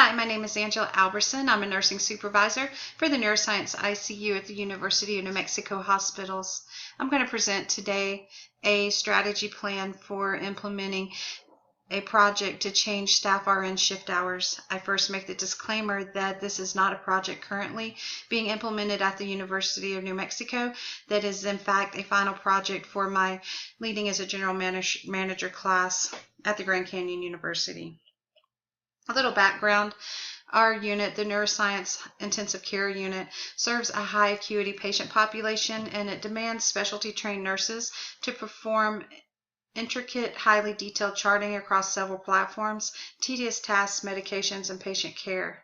Hi, my name is Angela Alberson. I'm a nursing supervisor for the Neuroscience ICU at the University of New Mexico Hospitals. I'm going to present today a strategy plan for implementing a project to change staff RN shift hours. I first make the disclaimer that this is not a project currently being implemented at the University of New Mexico. That is in fact a final project for my leading as a general manager class at the Grand Canyon University. A little background. Our unit, the Neuroscience Intensive Care Unit, serves a high acuity patient population, and it demands specialty trained nurses to perform intricate, highly detailed charting across several platforms, tedious tasks, medications, and patient care.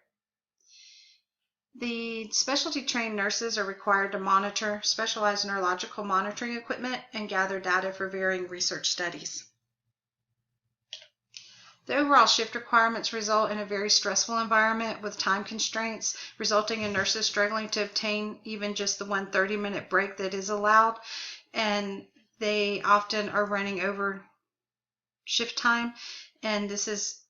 The specialty trained nurses are required to monitor specialized neurological monitoring equipment and gather data for varying research studies. The overall shift requirements result in a very stressful environment with time constraints, resulting in nurses struggling to obtain even just the 1 30-minute break that is allowed, and they often are running over shift time, and this is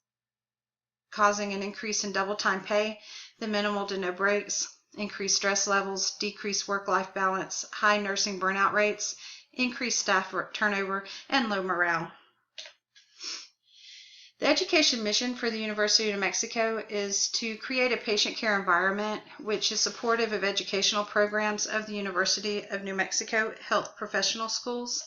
causing an increase in double time pay, the minimal to no breaks, increased stress levels, decreased work-life balance, high nursing burnout rates, increased staff turnover, and low morale. The education mission for the University of New Mexico is to create a patient care environment which is supportive of educational programs of the University of New Mexico Health Professional Schools.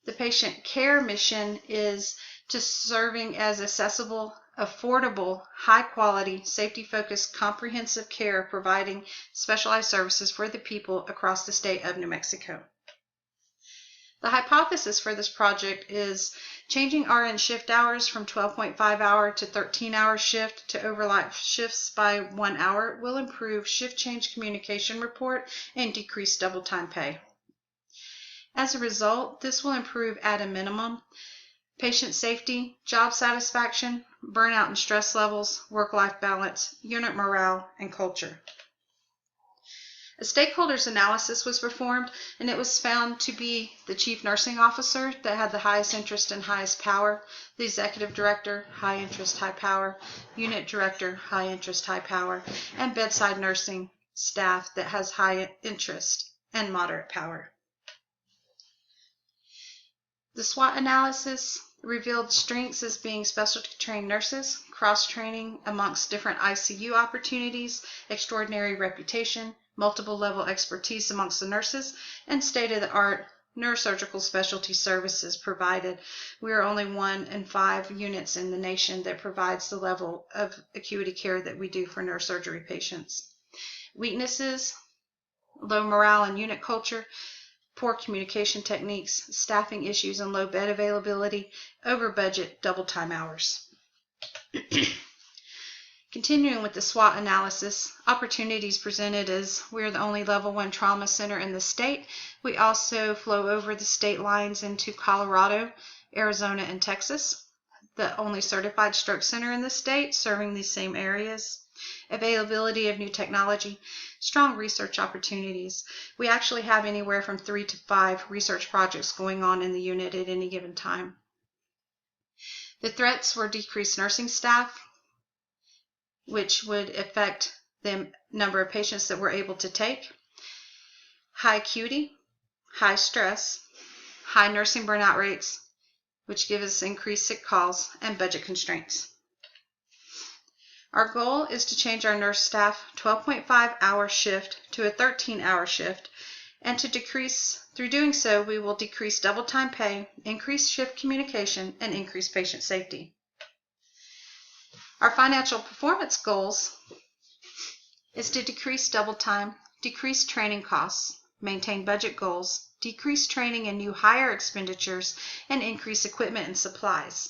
The patient care mission is to serving as accessible, affordable, high-quality, safety-focused, comprehensive care, providing specialized services for the people across the state of New Mexico. The hypothesis for this project is changing RN shift hours from 12.5-hour to 13-hour shift to overlap shifts by 1 hour will improve shift change communication report and decrease double time pay. As a result, this will improve at a minimum patient safety, job satisfaction, burnout and stress levels, work-life balance, unit morale, and culture. A stakeholders analysis was performed, and it was found to be the chief nursing officer that had the highest interest and highest power, the executive director, high interest, high power, unit director, high interest, high power, and bedside nursing staff that has high interest and moderate power. The SWOT analysis revealed strengths as being specialty trained nurses, cross-training amongst different ICU opportunities, extraordinary reputation, multiple level expertise amongst the nurses, and state-of-the-art neurosurgical specialty services provided. We are only 1 in 5 units in the nation that provides the level of acuity care that we do for neurosurgery patients. Weaknesses: low morale and unit culture, poor communication techniques, staffing issues and low bed availability, over budget, double time hours. Continuing with the SWOT analysis, opportunities presented as we're the only level 1 trauma center in the state. We also flow over the state lines into Colorado, Arizona, and Texas, the only certified stroke center in the state serving these same areas. Availability of new technology, strong research opportunities. We actually have anywhere from 3 to 5 research projects going on in the unit at any given time. The threats were decreased nursing staff, which would affect the number of patients that we're able to take, high acuity, high stress, high nursing burnout rates, which give us increased sick calls, and budget constraints. Our goal is to change our nurse staff 12.5-hour shift to a 13-hour shift, and to decrease, through doing so, we will decrease double time pay, increase shift communication, and increase patient safety. Our financial performance goals is to decrease double time, decrease training costs, maintain budget goals, decrease training and new hire expenditures, and increase equipment and supplies.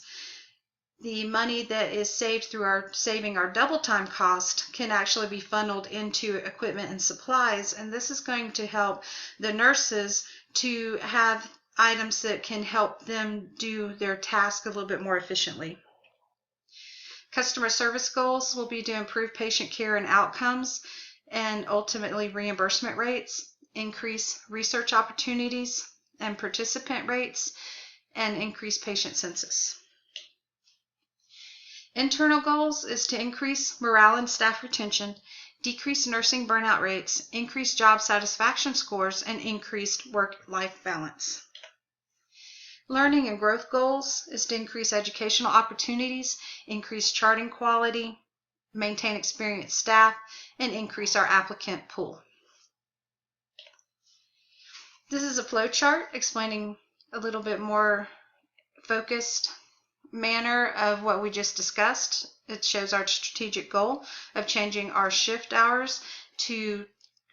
The money that is saved through saving our double time cost can actually be funneled into equipment and supplies, and this is going to help the nurses to have items that can help them do their task a little bit more efficiently. Customer service goals will be to improve patient care and outcomes, and ultimately reimbursement rates, increase research opportunities and participant rates, and increase patient census. Internal goals is to increase morale and staff retention, decrease nursing burnout rates, increase job satisfaction scores, and increased work-life balance. Learning and growth goals is to increase educational opportunities, increase charting quality, maintain experienced staff, and increase our applicant pool. This is a flow chart explaining a little bit more focused manner of what we just discussed. It shows our strategic goal of changing our shift hours to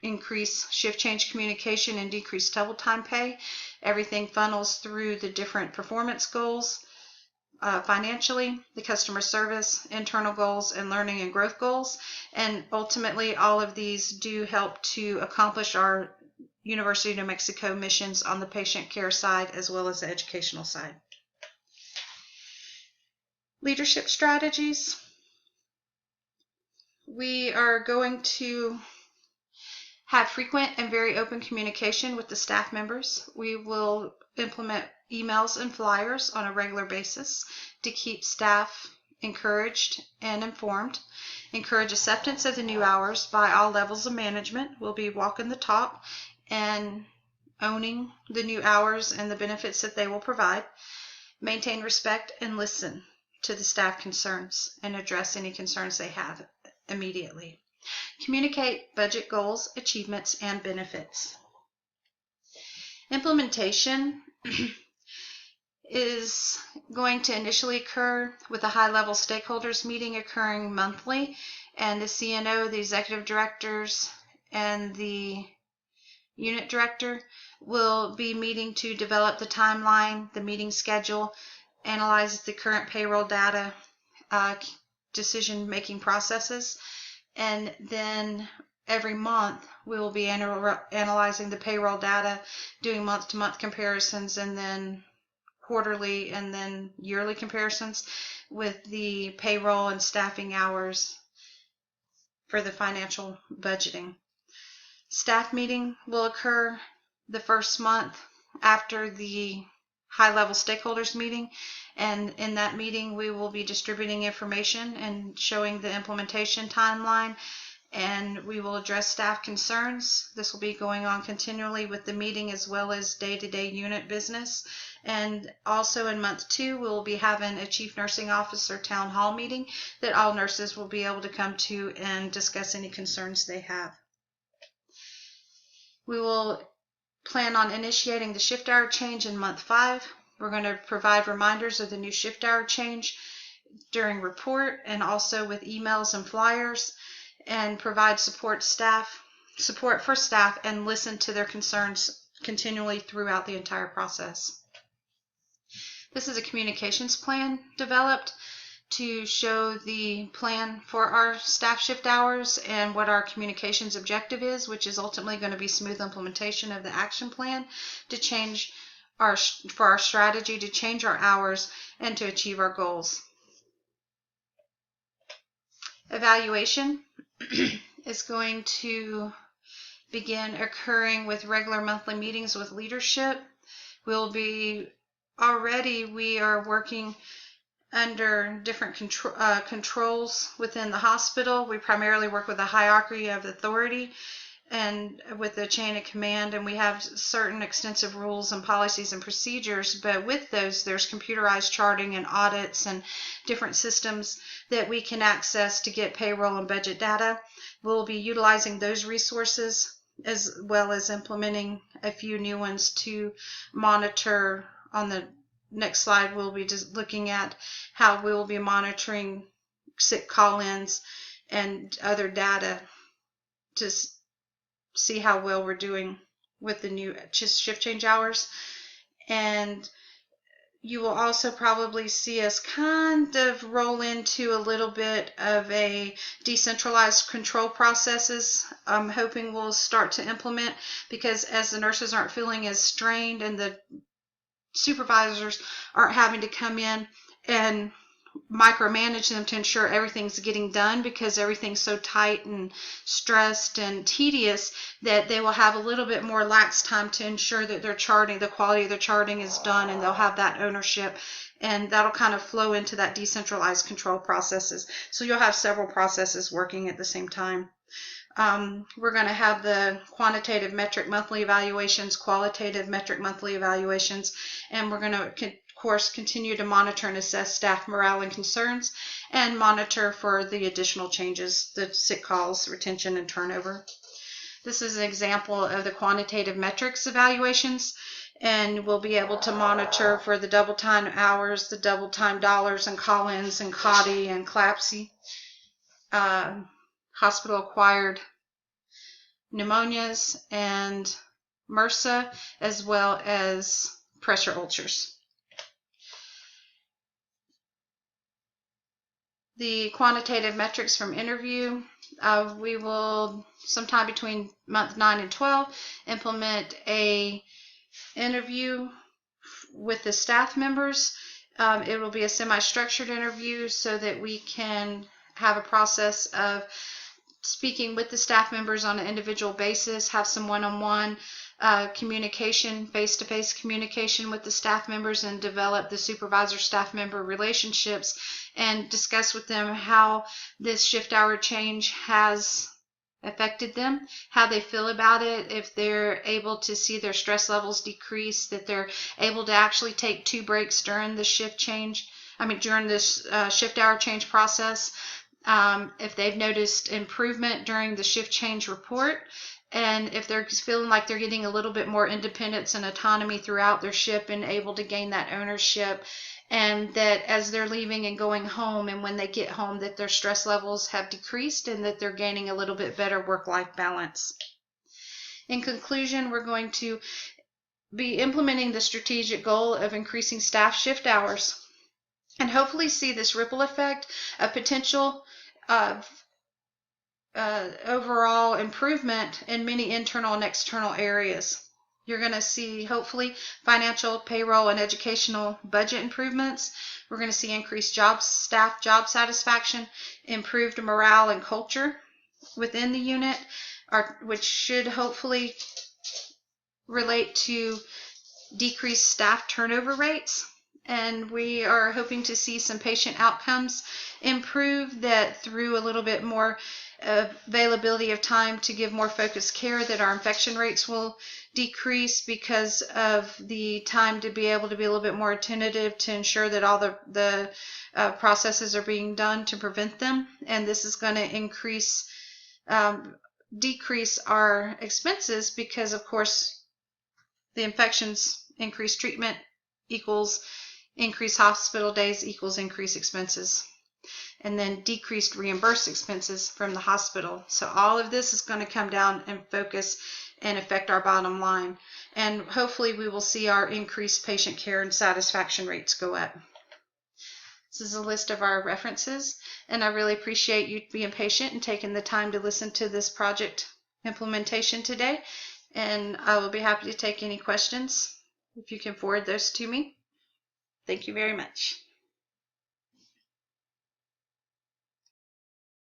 increase shift change communication and decrease double time pay. Everything funnels through the different performance goals financially, the customer service, internal goals, and learning and growth goals. And ultimately, all of these do help to accomplish our University of New Mexico missions on the patient care side as well as the educational side. Leadership strategies. We are going to have frequent and very open communication with the staff members. We will implement emails and flyers on a regular basis to keep staff encouraged and informed. Encourage acceptance of the new hours by all levels of management. We'll be walking the talk and owning the new hours and the benefits that they will provide. Maintain respect and listen to the staff concerns and address any concerns they have immediately. Communicate budget goals, achievements, and benefits. Implementation is going to initially occur with a high-level stakeholders meeting occurring monthly, and the CNO, the executive directors, and the unit director will be meeting to develop the timeline, the meeting schedule, analyze the current payroll data, decision-making processes, and then every month we will be analyzing the payroll data, doing month-to-month comparisons, and then quarterly and then yearly comparisons with the payroll and staffing hours for the financial budgeting. Staff meeting will occur the first month after the high-level stakeholders meeting, and in that meeting we will be distributing information and showing the implementation timeline, and we will address staff concerns. This will be going on continually with the meeting as well as day-to-day unit business. And also in month 2 we will be having a chief nursing officer town hall meeting that all nurses will be able to come to and discuss any concerns they have. We will plan on initiating the shift hour change in month 5. We're going to provide reminders of the new shift hour change during report and also with emails and flyers, and provide support for staff and listen to their concerns continually throughout the entire process. This is a communications plan developed to show the plan for our staff shift hours and what our communications objective is, which is ultimately going to be smooth implementation of the action plan to change our strategy to change our hours and to achieve our goals. Evaluation is going to begin occurring with regular monthly meetings with leadership. We are working under different controls within the hospital. We primarily work with a hierarchy of authority and with the chain of command, and we have certain extensive rules and policies and procedures, but with those there's computerized charting and audits and different systems that we can access to get payroll and budget data. We'll be utilizing those resources as well as implementing a few new ones to monitor. On the next slide we'll be just looking at how we'll be monitoring sick call-ins and other data to see how well we're doing with the new shift change hours. And you will also probably see us kind of roll into a little bit of a decentralized control processes. I'm hoping we'll start to implement, because as the nurses aren't feeling as strained and the supervisors aren't having to come in and micromanage them to ensure everything's getting done, because everything's so tight and stressed and tedious, that they will have a little bit more lax time to ensure that their charting, the quality of their charting is done, and they'll have that ownership and that'll kind of flow into that decentralized control processes. So you'll have several processes working at the same time. We're going to have the quantitative metric monthly evaluations, qualitative metric monthly evaluations, and we're going to, of course, continue to monitor and assess staff morale and concerns, and monitor for the additional changes, the sick calls, retention, and turnover. This is an example of the quantitative metrics evaluations, and we'll be able to monitor for the double time hours, the double time dollars, and call-ins, and CAUTI, and CLABSI. Hospital-acquired pneumonias and MRSA, as well as pressure ulcers. The quantitative metrics from interview, we will sometime between month 9 and 12 implement a interview with the staff members. It will be a semi-structured interview so that we can have a process of speaking with the staff members on an individual basis, have some one-on-one communication, face-to-face communication with the staff members, and develop the supervisor-staff member relationships, and discuss with them how this shift hour change has affected them, how they feel about it, if they're able to see their stress levels decrease, that they're able to actually take 2 breaks during the shift change, during this shift hour change process. If they've noticed improvement during the shift change report, and if they're feeling like they're getting a little bit more independence and autonomy throughout their shift and able to gain that ownership, and that as they're leaving and going home, and when they get home, that their stress levels have decreased and that they're gaining a little bit better work-life balance. In conclusion, we're going to be implementing the strategic goal of increasing staff shift hours, and hopefully see this ripple effect of potential overall improvement in many internal and external areas. You're going to see, hopefully, financial, payroll, and educational budget improvements. We're going to see increased staff job satisfaction, improved morale and culture within the unit, which should hopefully relate to decreased staff turnover rates. And we are hoping to see some patient outcomes improve, that through a little bit more availability of time to give more focused care, that our infection rates will decrease because of the time to be able to be a little bit more attentive to ensure that all the processes are being done to prevent them. And this is going to decrease our expenses, because of course the infections, increased treatment equals increased hospital days equals increased expenses, and then decreased reimbursed expenses from the hospital. So all of this is going to come down and focus and affect our bottom line. And hopefully we will see our increased patient care and satisfaction rates go up. This is a list of our references, and I really appreciate you being patient and taking the time to listen to this project implementation today. And I will be happy to take any questions if you can forward those to me. Thank you very much.